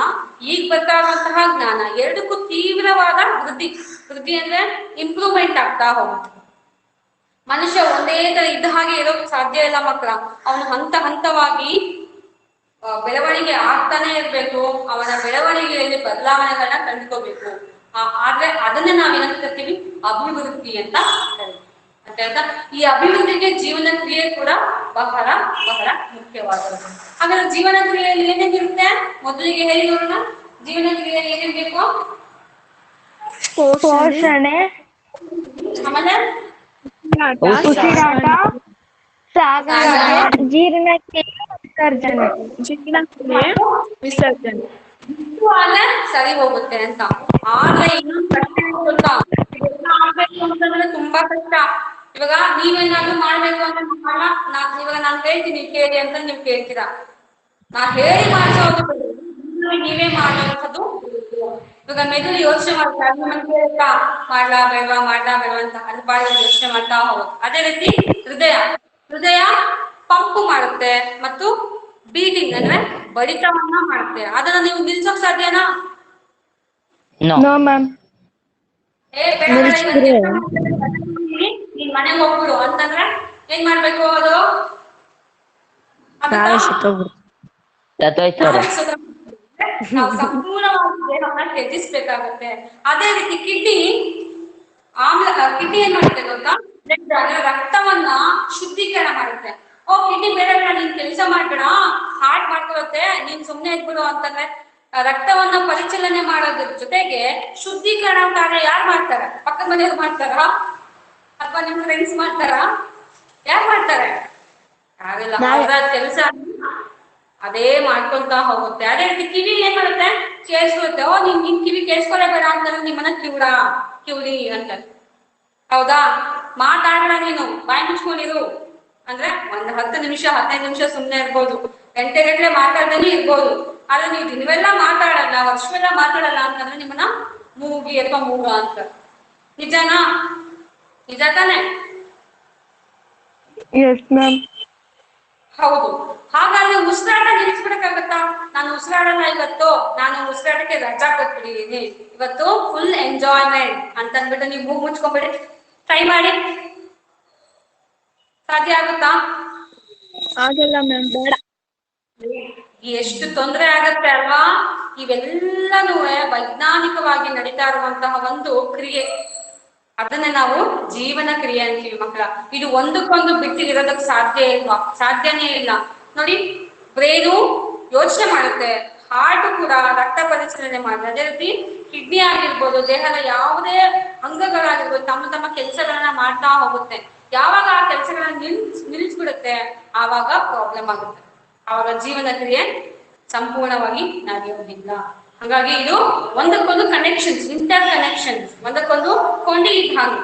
ಈಗ ಬರ್ತಾ ಇರುವಂತಹ ಜ್ಞಾನ, ಎರಡಕ್ಕೂ ತೀವ್ರವಾದ ವೃದ್ಧಿ ಅಂದ್ರೆ ಇಂಪ್ರೂವ್ಮೆಂಟ್ ಆಗ್ತಾ ಹೋಗುತ್ತೆ. ಮನುಷ್ಯ ಒಂದೇ ತರ ಇದ್ದ ಹಾಗೆ ಇರೋಕ್ ಸಾಧ್ಯ ಇಲ್ಲ ಮಕ್ಕಳ. ಅವನು ಹಂತವಾಗಿ ಬೆಳವಣಿಗೆ ಆಗ್ತಾನೆ ಇರ್ಬೇಕು. ಅವನ ಬೆಳವಣಿಗೆಯಲ್ಲಿ ಬದಲಾವಣೆಗಳನ್ನ ಕಂಡುಕೋಬೇಕು. ಆದ್ರೆ ಅದನ್ನೇ ನಾವೇನಂತ ಕರಿತೀವಿ? ಅಭಿವೃದ್ಧಿ ಅಂತ ಕರಿತೀವಿ. ಈ ಅಭಿವೃದ್ಧಿಗೆ ಜೀವನ ಕ್ರಿಯೆ ಕೂಡ ಬಹಳ ಮುಖ್ಯವಾದದ್ದು. ಹಾಗಾದ್ರೆ ಜೀವನ ಕ್ರಿಯೆಯಲ್ಲಿ ಏನೇನಿರುತ್ತೆ ಮೊದಲಿಗೆ ಹೇಳಿ ನೋಡೋಣ. ಜೀವನ ಕ್ರಿಯೆಯಲ್ಲಿ ಏನೇನ್ ಬೇಕು? ಪೋಷಣೆ, ಆಮೇಲೆ ಉಸಿರಾಟ, ಸಾಗಾಣಿಕೆ, ಜೀರ್ಣಕ್ರಿಯೆ, ವಿಸರ್ಜನೆ. ಆದ್ರೆ ಸರಿ ಹೋಗುತ್ತೆ ಅಂತ. ಆದ್ರೆ ಇನ್ನೊಂದು ಕಷ್ಟ ಗೊತ್ತಾ? ಆಗ್ಬೇಕು ಅಂತಂದ್ರೆ ತುಂಬಾ ಕಷ್ಟ. ಇವಾಗ ನೀವೇನಾದ್ರೂ ಮಾಡ್ಬೇಕು ಅಂತ ಇವಾಗ ನಾನು ಹೇಳ್ತೀನಿ ಕೇಳಿ ಅಂತ ನೀವು ಕೇಳ್ತೀರಾ. ನಾ ಹೇಳಿ ಮಾಡಿಸೋದು ನೀವೇ ಮಾಡುವಂಥದ್ದು. ಇವಾಗ ಮೆದುಳು ಯೋಚನೆ ಮಾಡ್ತಾ ಮಾಡ್ಲಾ ಬೇಡವಾ ಅಂತ ಅದು ಬಾಳ ಯೋಚನೆ ಮಾಡ್ತಾ ಹೋಗೋದು. ಅದೇ ರೀತಿ ಹೃದಯ ಪಂಪು ಮಾಡುತ್ತೆ ಮತ್ತು ಬೀಟಿಂಗ್ ಅಂದ್ರೆ ಬಡಿತವನ್ನ ಮಾಡುತ್ತೆ. ಅದನ್ನ ನೀವು ನಿಲ್ಸೋಕ್ ಸಾಧ್ಯನಾ? No. No ma'am. ಏ ಬೇಡ ಬೇಡ, ಇವತ್ತು ನಿಲ್ಸ್ಬಿಡಿ. ಕೆಲ್ಸ ಮಾಡ್ತಿದ್ರೆ ನೀನ್ ಮನೆಗೆ ಹೋಗ್ಬಿಡು ಅಂತಂದ್ರೆ ಏನ್ ಮಾಡ್ಬೇಕು ಅದು? ನಾಳೆ ಸುತ್ತೋಗ್ಬಿಡ್ತು. ಸತ್ತೋಯ್ತವ್ರೆ. ನಾವು ಸಂಪೂರ್ಣವಾಗಿ ದೇಹವನ್ನ ತ್ಯಜಿಸ್ಬೇಕಾಗುತ್ತೆ. ಅದೇ ರೀತಿ ಕಿಡ್ನಿ ಏನ್ ಮಾಡುತ್ತೆ ಗೊತ್ತಾ? ರಕ್ತವನ್ನ ಶುದ್ಧೀಕರಣ ಮಾಡುತ್ತೆ. ಓ ಕಿಡ್ನಿ ಬೇಡ ಬೇಡ, ನೀನ್ ಕೆಲಸ ಮಾಡ್ಬೇಡ, ಹಾರ್ಟ್ ಮಾಡ್ಕೊಳುತ್ತೆ, ನೀನ್ ಸುಮ್ನೆ ಇದ್ಬಿಡು ಅಂತಂದ್ರೆ ರಕ್ತವನ್ನ ಪರಿಚಲನೆ ಮಾಡೋದ್ರ ಜೊತೆಗೆ ಶುದ್ಧೀಕರಣ ಕಾರ್ಯ ಯಾರು ಮಾಡ್ತಾರೆ? ಪಕ್ಕದ ಮನೆಯವ್ರು ಮಾಡ್ತಾರ ಅಥವಾ ನಿಮ್ ಫ್ರೆಂಡ್ಸ್ ಮಾಡ್ತಾರ? ಯಾರು ಮಾಡ್ತಾರೆ? ಯಾರಿಲ್ಲ. ಅವರ ಕೆಲಸ ಅದೇ ಮಾಡ್ಕೊಂತ ಹೋಗುತ್ತೆ. ಅದೇ ರೀತಿ ಕಿವಿ ಏನ್ ಮಾಡುತ್ತೆ? ಕೇಳಿಸ್ಕೊಳುತ್ತೆ. ಓ ನಿನ್ ಕಿವಿ ಕೇಳಿಸ್ಕೊಳ್ಳೇ ಬೇಡ ಅಂತಂದ್ರೆ ನಿಮ್ಮನ್ನ ಕಿವಿಡಿ ಅಂತ. ಹೌದಾ? ಮಾತಾಡೋಣ, ನೀನು ಬಾಯಿ ಮುಚ್ಕೊಂಡಿರು ಅಂದ್ರೆ ಒಂದ್ 10 ನಿಮಿಷ 15 ನಿಮಿಷ ಸುಮ್ನೆ ಇರ್ಬೋದು, ಗಂಟೆಗಟ್ಲೆ ಮಾತಾಡ್ದೇನೆ ಇರ್ಬೋದು. ಆದ್ರೆ ನೀವು ದಿನವೆಲ್ಲ ಮಾತಾಡಲ್ಲ, ವರ್ಷವೆಲ್ಲ ಮಾತಾಡಲ್ಲ ಅಂತಂದ್ರೆ ನಿಮ್ಮನ್ನ ಮೂಗಿ ಅಥವಾ ಮೂಗ ಅಂತ. ನಿಜನಾ? ನಿಜ ತಾನೆ? Yes ma'am. ಹೌದು. ಹಾಗಾದ್ರೆ ಉಸಿರಾಟ ನಿಲ್ಲಿಸ್ಬಿಡಕ್ಕಾಗತ್ತಾ? ನಾನು ಉಸಿರಾಡಲ್ಲ ಇವತ್ತು, ನಾನು ಉಸಿರಾಟಕ್ಕೆ ರಜಾ ಕೊಟ್ಬಿಟ್ಟಿದೀನಿ, ಇವತ್ತು ಫುಲ್ ಎಂಜಾಯ್ಮೆಂಟ್ ಅಂತ ಅಂದ್ಬಿಟ್ಟು ನೀವು ಮೂಗು ಮುಚ್ಕೊಂಡ್ಬಿಡಿ, ಟ್ರೈ ಮಾಡಿ. ಸಾಧ್ಯ ಆಗುತ್ತಾ? ಆಗಲ್ಲ ಮ್ಯಾಮ್, ಬೇಡ. ಎಷ್ಟು ತೊಂದರೆ ಆಗತ್ತೆ ಅಲ್ವಾ? ಇವೆಲ್ಲನೂ ವೈಜ್ಞಾನಿಕವಾಗಿ ನಡೀತಾ ಇರುವಂತಹ ಒಂದು ಕ್ರಿಯೆ, ಅದನ್ನ ನಾವು ಜೀವನ ಕ್ರಿಯೆ ಅಂತೀವಿ ಮಕ್ಕಳ. ಇದು ಒಂದಕ್ಕೊಂದು ಬಿಟ್ಟಿರೋದಕ್ಕೆ ಸಾಧ್ಯನೇ ಇಲ್ಲ. ನೋಡಿ, ಬ್ರೈನು ಯೋಚನೆ ಮಾಡುತ್ತೆ, ಹಾರ್ಟ್ ಕೂಡ ರಕ್ತ ಪರಿಚಲನೆ ಮಾಡುತ್ತೆ. ಅದೇ ರೀತಿ ಕಿಡ್ನಿ ಆಗಿರ್ಬೋದು, ದೇಹದ ಯಾವುದೇ ಅಂಗಗಳಾಗಿರ್ಬೋದು ತಮ್ಮ ತಮ್ಮ ಕೆಲಸಗಳನ್ನ ಮಾಡ್ತಾ ಹೋಗುತ್ತೆ. ಯಾವಾಗ ಆ ಕೆಲಸಗಳನ್ನ ನಿಲ್ಲಿಸ್ಬಿಡುತ್ತೆ ಆವಾಗ ಪ್ರಾಬ್ಲಮ್ ಆಗುತ್ತೆ, ಆವಾಗ ಜೀವನ ಕ್ರಿಯೆ ಸಂಪೂರ್ಣವಾಗಿ ನಡೆಯುವುದಿಲ್ಲ. ಹಾಗಾಗಿ ಇದು ಒಂದಕ್ಕೊಂದು ಕನೆಕ್ಷನ್ಸ್, ಇಂಟರ್ ಕನೆಕ್ಷನ್ಸ್, ಒಂದಕ್ಕೊಂದು ಕೊಂಡಿ ಇದ್ದಂಗೆ.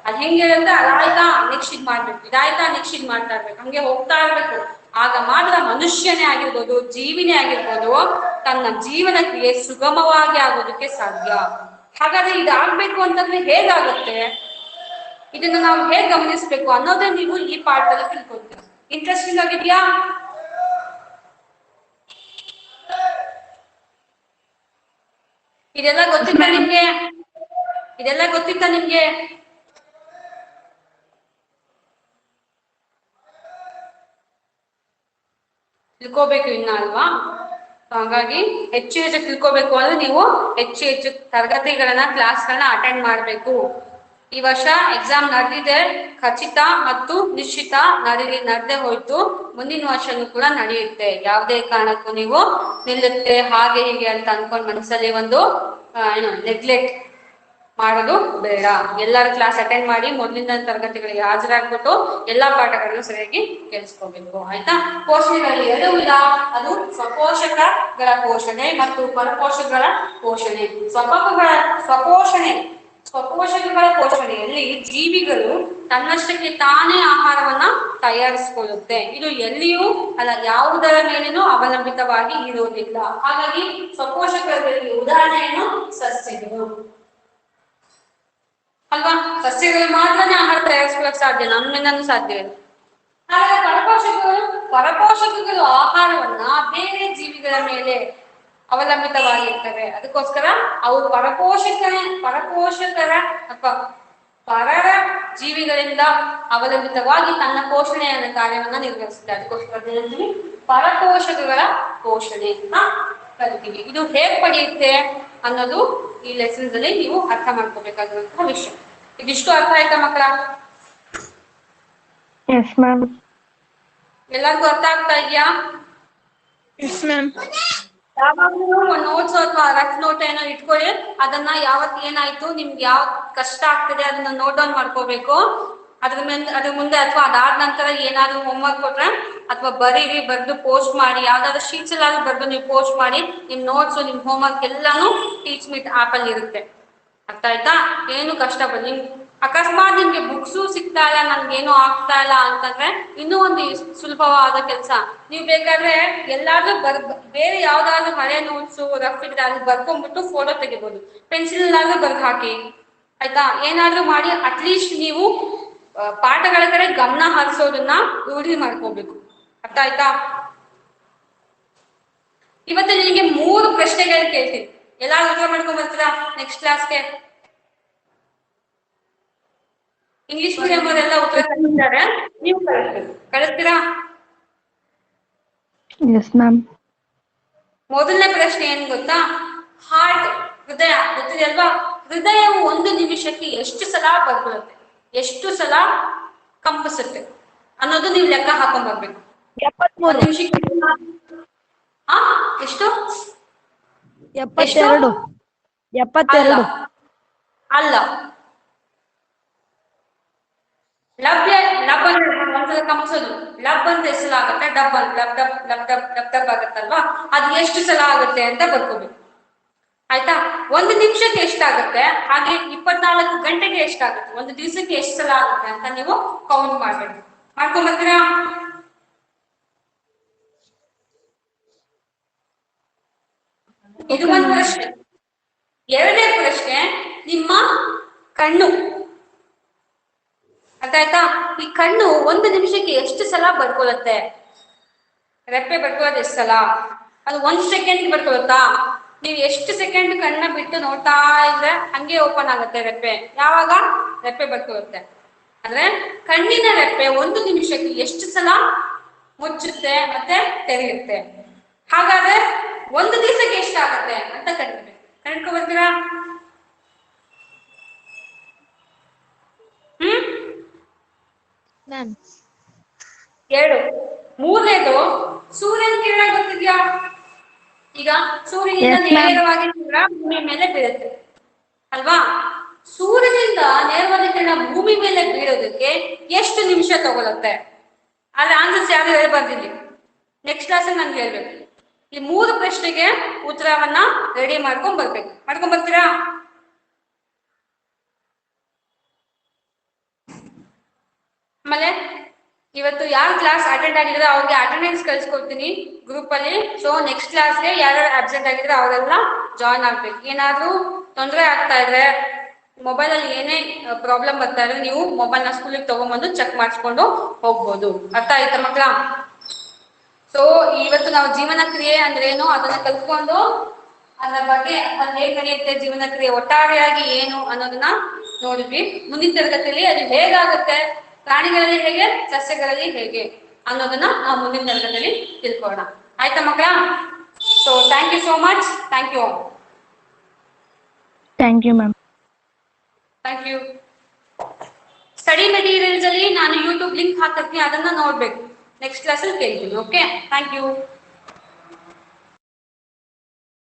ಅದ್ ಹೆಂಗಿರುತ್ತೆ? ಅದಾಯ್ತಾ ನೆಕ್ಸ್ಟ್ ಇದ್ ಮಾಡ್ಬೇಕು, ಇದಾಯ್ತಾ ನೆಕ್ಸ್ಟ್ ಇದ್ ಮಾಡ್ತಾ ಇರ್ಬೇಕು, ಹಂಗೆ ಹೋಗ್ತಾ ಇರ್ಬೇಕು. ಆಗ ಮಾತ್ರ ಮನುಷ್ಯನೇ ಆಗಿರ್ಬೋದು, ಜೀವಿನೇ ಆಗಿರ್ಬೋದು, ತನ್ನ ಜೀವನ ಕ್ರಿಯೆ ಸುಗಮವಾಗಿ ಆಗೋದಕ್ಕೆ ಸಾಧ್ಯ. ಹಾಗಾದ್ರೆ ಇದಾಗ್ಬೇಕು ಅಂತಂದ್ರೆ ಹೇಗಾಗುತ್ತೆ? ಇದನ್ನ ನಾವು ಹೇಗ್ ಗಮನಿಸ್ಬೇಕು ಅನ್ನೋದೇ ನೀವು ಈ ಪಾಠದಲ್ಲಿ ತಿಳ್ಕೊತೀರ. ಇಂಟ್ರೆಸ್ಟಿಂಗ್ ಆಗಿದ್ಯಾ? ಇದೆಲ್ಲ ಗೊತ್ತಿತ್ತ ನಿಮ್ಗೆ? ಇದೆಲ್ಲ ಗೊತ್ತಿತ್ತ ನಿಮ್ಗೆ? ತಿಳ್ಕೋಬೇಕು ಇನ್ನ ಅಲ್ವಾ? ಹಾಗಾಗಿ ಹೆಚ್ಚು ಹೆಚ್ಚು ತಿಳ್ಕೋಬೇಕು ಅಂದ್ರೆ ನೀವು ಹೆಚ್ಚು ಹೆಚ್ಚು ತರಗತಿಗಳನ್ನ, ಕ್ಲಾಸ್ಗಳನ್ನ ಅಟೆಂಡ್ ಮಾಡ್ಬೇಕು. ಈ ವರ್ಷ ಎಕ್ಸಾಮ್ ನಡೆದಿದೆ, ಖಚಿತ ಮತ್ತು ನಿಶ್ಚಿತ ನಡೆದೇ ಹೋಯ್ತು. ಮುಂದಿನ ವರ್ಷನೂ ಕೂಡ ನಡೆಯುತ್ತೆ. ಯಾವುದೇ ಕಾರಣಕ್ಕೂ ನೀವು ನಿಲ್ಲುತ್ತೆ ಹಾಗೆ ಹೀಗೆ ಅಂತ ಅನ್ಕೊಂಡ್ ಮನಸ್ಸಲ್ಲಿ ಒಂದು ನೆಗ್ಲೆಕ್ಟ್ ಮಾಡೋದು ಬೇಡ. ಎಲ್ಲರೂ ಕ್ಲಾಸ್ ಅಟೆಂಡ್ ಮಾಡಿ ಮೊದಲಿನ ತರಗತಿಗಳಿಗೆ ಹಾಜರಾಗ್ಬಿಟ್ಟು ಎಲ್ಲಾ ಪಾಠಗಳನ್ನು ಸರಿಯಾಗಿ ಕೇಳಿಸ್ಕೋಬೇಕು. ಆಯ್ತಾ? ಪೋಷಣೆಗಳಲ್ಲಿ 2 ವಿಧ, ಅದು ಸ್ವಪೋಷಕಗಳ ಪೋಷಣೆ ಮತ್ತು ಪರಪೋಷಕಗಳ ಪೋಷಣೆ. ಸ್ವಪೋಷಕಗಳ ಪೋಷಣೆಯಲ್ಲಿ ಜೀವಿಗಳು ತನ್ನಷ್ಟಕ್ಕೆ ತಾನೇ ಆಹಾರವನ್ನ ತಯಾರಿಸಿಕೊಳ್ಳುತ್ತೆ. ಇದು ಎಲ್ಲಿಯೂ ಅಲ್ಲ, ಯಾವುದರ ಮೇಲೇನೂ ಅವಲಂಬಿತವಾಗಿ ಇರುವುದಿಲ್ಲ. ಹಾಗಾಗಿ ಸ್ವಪೋಷಕರಲ್ಲಿ ಉದಾಹರಣೆ ಏನು? ಸಸ್ಯಗಳು ಅಲ್ವಾ? ಸಸ್ಯಗಳು ಮಾತ್ರನೇ ಆಹಾರ ತಯಾರಿಸ್ಕೊಳ್ಳಕ್ ಸಾಧ್ಯ, ನಮ್ಮಿಂದನೂ ಸಾಧ್ಯ ಇಲ್ಲ. ಹಾಗಾದ್ರೆ ಪರಪೋಷಕಗಳು ಆಹಾರವನ್ನ ಬೇರೆ ಜೀವಿಗಳ ಮೇಲೆ ಅವಲಂಬಿತವಾಗಿರ್ತವೆ. ಅದಕ್ಕೋಸ್ಕರ ಅವು ಪರಪೋಷಕರ ಅಥವಾ ಪರರ ಜೀವಿಗಳಿಂದ ಅವಲಂಬಿತವಾಗಿ ತನ್ನ ಪೋಷಣೆಯ ಕಾರ್ಯವನ್ನ ನಿರ್ವಹಿಸುತ್ತೆ. ಅದಕ್ಕೋಸ್ಕರ ಪರಪೋಷಕಗಳ ಪೋಷಣೆ ಅಂತ ಕರಿತೀವಿ. ಇದು ಹೇಗ್ ಪಡೆಯುತ್ತೆ ಅನ್ನೋದು ಈ ಲೆಸನ್ಸ್ ಅಲ್ಲಿ ನೀವು ಅರ್ಥ ಮಾಡ್ಕೋಬೇಕಾಗಿರುವಂತಹ ವಿಷಯ. ಇದಿಷ್ಟು ಅರ್ಥ ಆಯ್ತಾ ಮಕ್ಕಳ? Yes ma'am. ಎಲ್ಲರಿಗೂ ಅರ್ಥ ಆಗ್ತಾ ಇದೆಯಾ? Yes ma'am. ಯಾವಾಗಲೂ ಒಂದು ನೋಟ್ಸ್ ಅಥವಾ ರಫ್ ನೋಟ್ ಏನೋ ಇಟ್ಕೊಳ್ಳಿ. ಅದನ್ನ ಯಾವತ್ತು ಏನಾಯ್ತು, ನಿಮ್ಗೆ ಯಾವ್ದು ಕಷ್ಟ ಆಗ್ತದೆ ಅದನ್ನ ನೋಟ್ ಡೌನ್ ಮಾಡ್ಕೋಬೇಕು. ಅದ್ರ ಮುಂದೆ ಅಥವಾ ಅದಾದ ನಂತರ ಏನಾದ್ರು ಹೋಮ್ವರ್ಕ್ ಕೊಟ್ರೆ ಅಥವಾ ಬರ್ದು ಪೋಸ್ಟ್ ಮಾಡಿ, ಯಾವ್ದಾದ್ರು ಶೀಟ್ಸ್ ಎಲ್ಲಾದ್ರೂ ಬರ್ದು ನೀವು ಪೋಸ್ಟ್ ಮಾಡಿ. ನಿಮ್ ನೋಟ್ಸ್, ನಿಮ್ ಹೋಮ್ವರ್ಕ್ ಎಲ್ಲಾನು ಟೀಚ್ ಮೀಟ್ ಆಪ್ ಅಲ್ಲಿ ಇರುತ್ತೆ. ಅರ್ಥ ಆಯ್ತಾ? ಏನು ಕಷ್ಟ ಬನ್ನಿ. ಅಕಸ್ಮಾತ್ ನಿಮ್ಗೆ ಬುಕ್ಸು ಸಿಗ್ತಾ ಇಲ್ಲ, ನನ್ಗೇನು ಆಗ್ತಾ ಇಲ್ಲ ಅಂತಂದ್ರೆ ಇನ್ನೂ ಒಂದು ಸುಲಭವಾದ ಕೆಲಸ, ನೀವು ಬೇಕಾದ್ರೆ ಎಲ್ಲಾದ್ರೂ ಬೇರೆ ಯಾವ್ದಾದ್ರು ಹಳೆ ನೋಟ್ಸು ರಫ್ ಇದ್ರೆ ಅಲ್ಲಿ ಬರ್ಕೊಂಡ್ಬಿಟ್ಟು ಫೋಟೋ ತೆಗಿಬಹುದು. ಪೆನ್ಸಿಲ್ ಎಲ್ಲಾದ್ರೂ ಬರ್ದು ಹಾಕಿ. ಆಯ್ತಾ? ಏನಾದ್ರೂ ಮಾಡಿ ಅಟ್ಲೀಸ್ಟ್ ನೀವು ಪಾಠಗಳ ಕಡೆ ಗಮನ ಹರಿಸೋದನ್ನ ರೂಢಿ ಮಾಡ್ಕೋಬೇಕು. ಅರ್ಥ ಆಯ್ತಾ? ಇವತ್ತು ನಿಮಗೆ 3 ಪ್ರಶ್ನೆಗಳು ಕೇಳ್ತೀನಿ. ಎಲ್ಲಾರು ಉತ್ತರ ಮಾಡ್ಕೊಂಡ್ ಬರ್ತೀರಾ ನೆಕ್ಸ್ಟ್ ಕ್ಲಾಸ್ಗೆ? ಇಂಗ್ಲಿಷ್ ಮೀಡಿಯಂ ಅವರೆಲ್ಲ ಉತ್ತರ ಕಳಿಸ್ತಾರೆ, ನೀವು ಕಳಿಸ್ತೀರಾ? Yes, ma'am. ಮೊದಲನೇ ಪ್ರಶ್ನೆ ಏನ್ ಗೊತ್ತಾ? ಹಾರ್ಟ್, ಹೃದಯ ಗೊತ್ತಿದೆ ಅಲ್ವಾ? ಹೃದಯವು ಒಂದು ನಿಮಿಷಕ್ಕೆ ಎಷ್ಟು ಸಲ ಬಡ್ಕೊಳ್ಳುತ್ತೆ, ಎಷ್ಟು ಸಲ ಕಂಪಿಸುತ್ತೆ ಅನ್ನೋದು ನೀವು ಲೆಕ್ಕ ಹಾಕೊಂಡ್ ಬರ್ಬೇಕು. 73. ಒಂದು ನಿಮಿಷಕ್ಕೆ ಆ ಎಷ್ಟು? 72. 72. ಅಲ್ಲ, ಲಭ್ಯ ಲಬ್ ಅಂದ್ರೆ ಒಂದ್ಸಲ ಕಂಪಿಸೋದು, ಲಬ್ ಅಂತ ಎಷ್ಟು ಸಲ ಆಗುತ್ತೆ? ಡಬ್ ಅಂತ ಲಬ್ ಡಬ್ ಲಬ್ ಡಬ್ ಲಬ್ ಡಬ್ ಆಗುತ್ತಲ್ವಾ, ಅದು ಎಷ್ಟು ಸಲ ಆಗುತ್ತೆ ಅಂತ ಬರ್ಕೋಬೇಕು. ಆಯ್ತಾ? ಒಂದು ನಿಮಿಷಕ್ಕೆ ಎಷ್ಟಾಗುತ್ತೆ, ಹಾಗೆ 24 ಗಂಟೆಗೆ ಎಷ್ಟಾಗುತ್ತೆ, ಒಂದು ದಿವಸಕ್ಕೆ ಎಷ್ಟು ಸಲ ಆಗುತ್ತೆ ಅಂತ ನೀವು ಕೌಂಟ್ ಮಾಡ್ಬೇಕು. ಮಾಡ್ಕೊಂಡ್ ಬರ್ತೀರಾ? ಇದು ಒಂದು ಪ್ರಶ್ನೆ. ಎರಡನೇ ಪ್ರಶ್ನೆ, ನಿಮ್ಮ ಕಣ್ಣು ಅರ್ಥ ಆಯ್ತಾ? ಈ ಕಣ್ಣು ಒಂದು ನಿಮಿಷಕ್ಕೆ ಎಷ್ಟು ಸಲ ಬಡ್ಕೊಳ್ಳುತ್ತೆ? ರೆಪ್ಪೆ ಬಡ್ಕೊಳ್ಳೋದು ಎಷ್ಟು ಸಲ? ಅದು 1 ಸೆಕೆಂಡ್ ಬಡ್ಕೊಳ್ಳುತ್ತಾ? ನೀವು ಎಷ್ಟು ಸೆಕೆಂಡ್ ಕಣ್ಣ ಬಿಟ್ಟು ನೋಡ್ತಾ ಇದ್ರೆ ಹಂಗೆ ಓಪನ್ ಆಗುತ್ತೆ ರೆಪ್ಪೆ. ಯಾವಾಗ ರೆಪ್ಪೆ ಬಡ್ಕೊಳ್ಳುತ್ತೆ ಅಂದ್ರೆ ಕಣ್ಣಿನ ರೆಪ್ಪೆ ಒಂದು ನಿಮಿಷಕ್ಕೆ ಎಷ್ಟು ಸಲ ಮುಚ್ಚುತ್ತೆ ಮತ್ತೆ ತೆರೆಯುತ್ತೆ. ಹಾಗಾದ್ರೆ ಒಂದು ದಿವಸಕ್ಕೆ ಎಷ್ಟಾಗತ್ತೆ ಅಂತ ಕಂಡ್ಕೊ ಬರ್ತೀರಾ? Ma'am. 2. ಮೂರನೇದು, ಸೂರ್ಯನ ಕಿರಣ ಗೊತ್ತಿದ್ಯಾ? ಈಗ ಸೂರ್ಯನಿಂದ Yes, ma'am. ನೇರವಾಗಿ ಕಿರಣ ಭೂಮಿ ಮೇಲೆ ಬೀಳುತ್ತೆ ಅಲ್ವಾ? ಸೂರ್ಯನಿಂದ ನೇರವಾಗಿ ಕಿರಣ ಭೂಮಿ ಮೇಲೆ ಬೀಳೋದಕ್ಕೆ ಎಷ್ಟು ನಿಮಿಷ ತಗೊಳುತ್ತೆ? ಆದ್ರೆ ಆನ್ಸರ್ಸ್ ಯಾರು ಹೇಳ್ಬಾರ್ದಿಲ್ಲಿ, ನೆಕ್ಸ್ಟ್ ಕ್ಲಾಸ್ ನನ್ಗೆ ಹೇಳ್ಬೇಕು. ಈ 3 ಪ್ರಶ್ನೆಗೆ ಉತ್ತರವನ್ನ ರೆಡಿ ಮಾಡ್ಕೊಂಡ್ ಬರ್ಬೇಕು. ಮಾಡ್ಕೊಂಡ್ ಬರ್ತೀರಾ? ಆಮೇಲೆ ಇವತ್ತು ಯಾರು ಕ್ಲಾಸ್ ಅಟೆಂಡ್ ಆಗಿದ್ರೆ ಅವ್ರಿಗೆ ಅಟೆಂಡೆನ್ಸ್ ಕಳ್ಸಿಕೊಡ್ತೀನಿ ಗ್ರೂಪ್ ಅಲ್ಲಿ. ಸೊ ನೆಕ್ಸ್ಟ್ ಕ್ಲಾಸ್ಗೆ ಯಾರು ಅಬ್ಸೆಂಟ್ ಆಗಿದ್ರೆ ಅವರೆಲ್ಲ ಜಾಯ್ನ್ ಆಗ್ಬೇಕು. ಏನಾದ್ರೂ ತೊಂದರೆ ಆಗ್ತಾ ಇದ್ರೆ, ಮೊಬೈಲ್ ಅಲ್ಲಿ ಏನೇ ಪ್ರಾಬ್ಲಮ್ ಬರ್ತಾ ಇದ್ರೆ ನೀವು ಮೊಬೈಲ್ ನ ಸ್ಕೂಲಿಗೆ ತಗೊಂಡ್ಬಂದು ಚೆಕ್ ಮಾಡಿಸ್ಕೊಂಡು ಹೋಗ್ಬೋದು. ಅರ್ಥ ಆಯ್ತಾ ಮಕ್ಕಳ? ಸೊ ಇವತ್ತು ನಾವು ಜೀವನ ಕ್ರಿಯೆ ಅಂದ್ರೆ ಏನು ಅದನ್ನ ಕಲ್ತ್ಕೊಂಡು ಅದರ ಬಗ್ಗೆ ಅದು ಹೇಗೆ ನಡೆಯುತ್ತೆ, ಜೀವನ ಕ್ರಿಯೆ ಒಟ್ಟಾರೆಯಾಗಿ ಏನು ಅನ್ನೋದನ್ನ ನೋಡಿದ್ವಿ. ಮುಂದಿನ ತರಗತಿಯಲ್ಲಿ ಅದು ಹೇಗಾಗುತ್ತೆ, ಪ್ರಾಣಿಗಳಲ್ಲಿ ಹೇಗೆ, ಸಸ್ಯಗಳಲ್ಲಿ ಹೇಗೆ ಅನ್ನೋದನ್ನ ನಾವು ಮುಂದಿನ ತರಗತಿಯಲ್ಲಿ ತಿಳ್ಕೊಳ್ಳೋಣ. ಆಯ್ತಾ ಮಕ್ಕಳ? So thank you so much. Thank you. Thank you, ma'am. Thank you. Study materials ಅಲ್ಲಿ ನಾನು ಯೂಟ್ಯೂಬ್ ಲಿಂಕ್ ಹಾಕಿರ್ತೀನಿ, ಅದನ್ನ ನೋಡ್ಬೇಕು. ನೆಕ್ಸ್ಟ್ ಕ್ಲಾಸ್ ಅಲ್ಲಿ ಕೇಳ್ತೀನಿ. Okay, thank you.